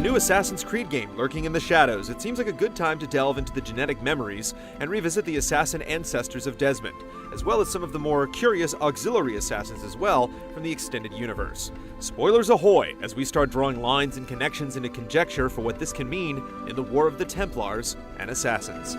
new Assassin's Creed game lurking in the shadows, it seems like a good time to delve into the genetic memories and revisit the assassin ancestors of Desmond, as well as some of the more curious auxiliary assassins as well from the extended universe. Spoilers ahoy as we start drawing lines and connections into conjecture for what this can mean in the War of the Templars and Assassins.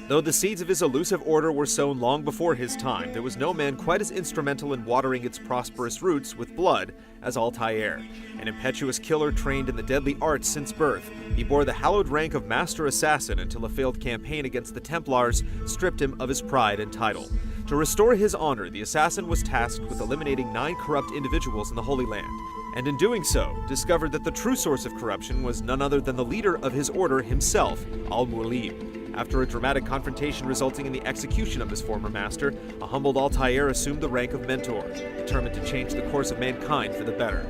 Though the seeds of his elusive order were sown long before his time, there was no man quite as instrumental in watering its prosperous roots with blood as Altair. An impetuous killer trained in the deadly arts since birth, he bore the hallowed rank of Master Assassin until a failed campaign against the Templars stripped him of his pride and title. To restore his honor, the assassin was tasked with eliminating 9 corrupt individuals in the Holy Land, and in doing so, discovered that the true source of corruption was none other than the leader of his order himself, Al-Mualim. After a dramatic confrontation resulting in the execution of his former master, a humbled Altair assumed the rank of mentor, determined to change the course of mankind for the better.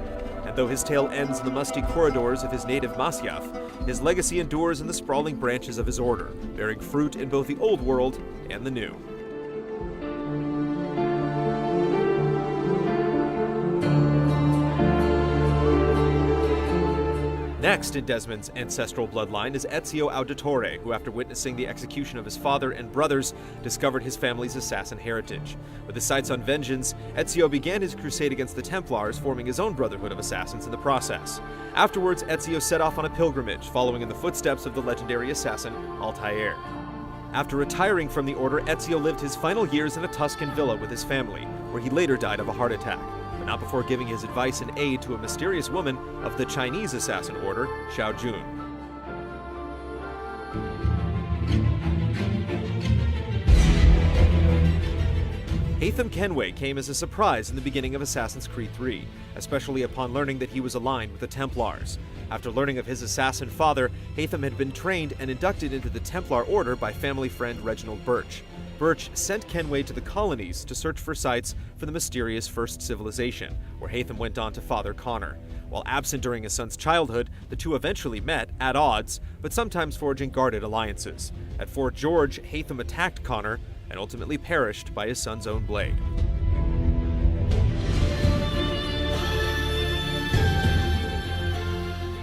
And though his tale ends in the musty corridors of his native Masyaf, his legacy endures in the sprawling branches of his order, bearing fruit in both the old world and the new. Next in Desmond's ancestral bloodline is Ezio Auditore, who after witnessing the execution of his father and brothers, discovered his family's assassin heritage. With his sights on vengeance, Ezio began his crusade against the Templars, forming his own brotherhood of assassins in the process. Afterwards, Ezio set off on a pilgrimage, following in the footsteps of the legendary assassin Altair. After retiring from the order, Ezio lived his final years in a Tuscan villa with his family, where he later died of a heart attack. Not before giving his advice and aid to a mysterious woman of the Chinese assassin order, Xiao Jun. Haytham Kenway came as a surprise in the beginning of Assassin's Creed III, especially upon learning that he was aligned with the Templars. After learning of his assassin father, Haytham had been trained and inducted into the Templar Order by family friend Reginald Birch. Birch sent Kenway to the colonies to search for sites for the mysterious First Civilization, where Haytham went on to father Connor. While absent during his son's childhood, the two eventually met, at odds, but sometimes forging guarded alliances. At Fort George, Haytham attacked Connor and ultimately perished by his son's own blade.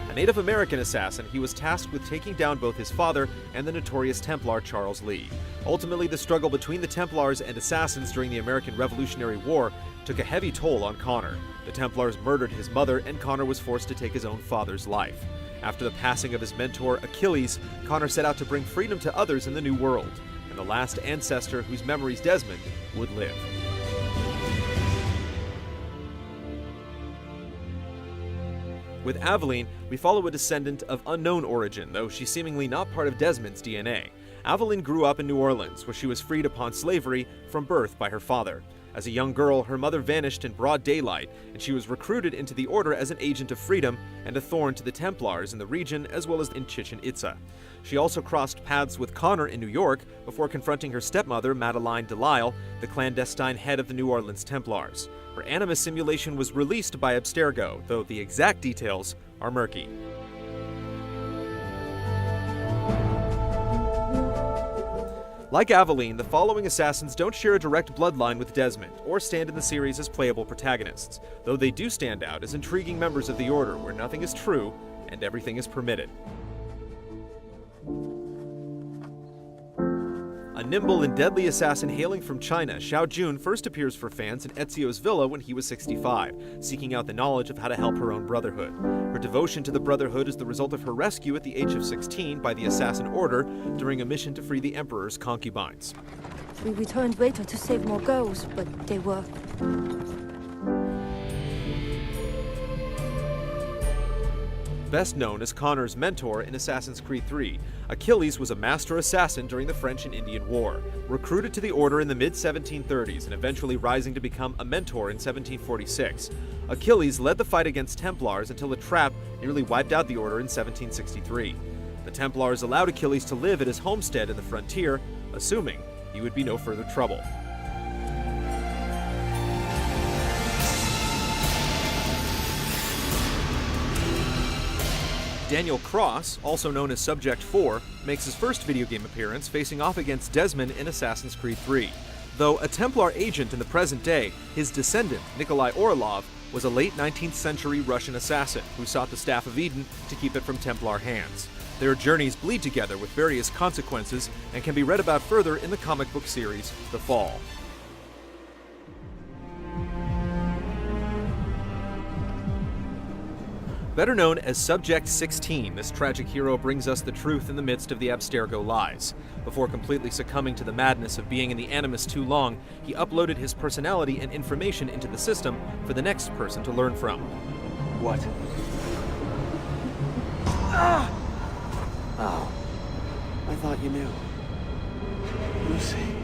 A Native American assassin, he was tasked with taking down both his father and the notorious Templar Charles Lee. Ultimately, the struggle between the Templars and assassins during the American Revolutionary War took a heavy toll on Connor. The Templars murdered his mother, and Connor was forced to take his own father's life. After the passing of his mentor, Achilles, Connor set out to bring freedom to others in the New World, and the last ancestor whose memories Desmond would live. With Aveline, we follow a descendant of unknown origin, though she's seemingly not part of Desmond's DNA. Aveline grew up in New Orleans, where she was freed upon slavery from birth by her father. As a young girl, her mother vanished in broad daylight, and she was recruited into the order as an agent of freedom and a thorn to the Templars in the region as well as in Chichen Itza. She also crossed paths with Connor in New York before confronting her stepmother, Madeline Delisle, the clandestine head of the New Orleans Templars. Her animus simulation was released by Abstergo, though the exact details are murky. Like Aveline, the following assassins don't share a direct bloodline with Desmond, or stand in the series as playable protagonists, though they do stand out as intriguing members of the Order, where nothing is true and everything is permitted. A nimble and deadly assassin hailing from China, Xiao Jun first appears for fans in Ezio's villa when he was 65, seeking out the knowledge of how to help her own brotherhood. Her devotion to the Brotherhood is the result of her rescue at the age of 16 by the Assassin Order during a mission to free the Emperor's concubines. We returned later to save more girls, but they were... Best known as Connor's mentor in Assassin's Creed III, Achilles was a master assassin during the French and Indian War. Recruited to the Order in the mid-1730s and eventually rising to become a mentor in 1746, Achilles led the fight against Templars until a trap nearly wiped out the Order in 1763. The Templars allowed Achilles to live at his homestead in the frontier, assuming he would be no further trouble. Daniel Cross, also known as Subject 4, makes his first video game appearance facing off against Desmond in Assassin's Creed III. Though a Templar agent in the present day, his descendant, Nikolai Orlov, was a late 19th century Russian assassin who sought the Staff of Eden to keep it from Templar hands. Their journeys bleed together with various consequences and can be read about further in the comic book series, The Fall. Better known as Subject 16, this tragic hero brings us the truth in the midst of the Abstergo lies. Before completely succumbing to the madness of being in the Animus too long, he uploaded his personality and information into the system for the next person to learn from. What? Ah! Oh. I thought you knew. Lucy.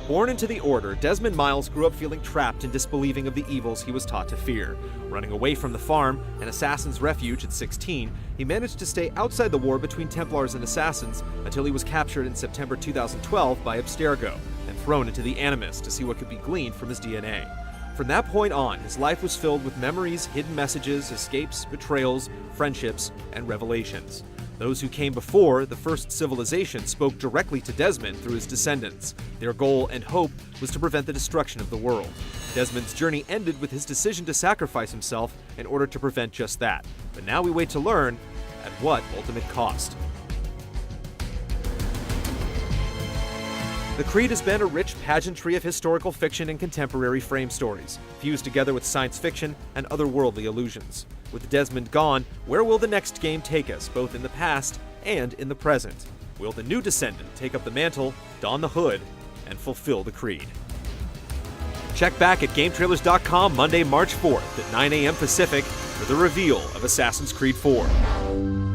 Born into the Order, Desmond Miles grew up feeling trapped and disbelieving of the evils he was taught to fear. Running away from the farm, an assassin's refuge at 16, he managed to stay outside the war between Templars and assassins until he was captured in September 2012 by Abstergo and thrown into the Animus to see what could be gleaned from his DNA. From that point on, his life was filled with memories, hidden messages, escapes, betrayals, friendships, and revelations. Those who came before, the first civilization, spoke directly to Desmond through his descendants. Their goal and hope was to prevent the destruction of the world. Desmond's journey ended with his decision to sacrifice himself in order to prevent just that. But now we wait to learn at what ultimate cost. The Creed has been a rich pageantry of historical fiction and contemporary frame stories, fused together with science fiction and otherworldly illusions. With Desmond gone, where will the next game take us, both in the past and in the present? Will the new descendant take up the mantle, don the hood, and fulfill the Creed? Check back at GameTrailers.com Monday, March 4th at 9 a.m. Pacific for the reveal of Assassin's Creed 4.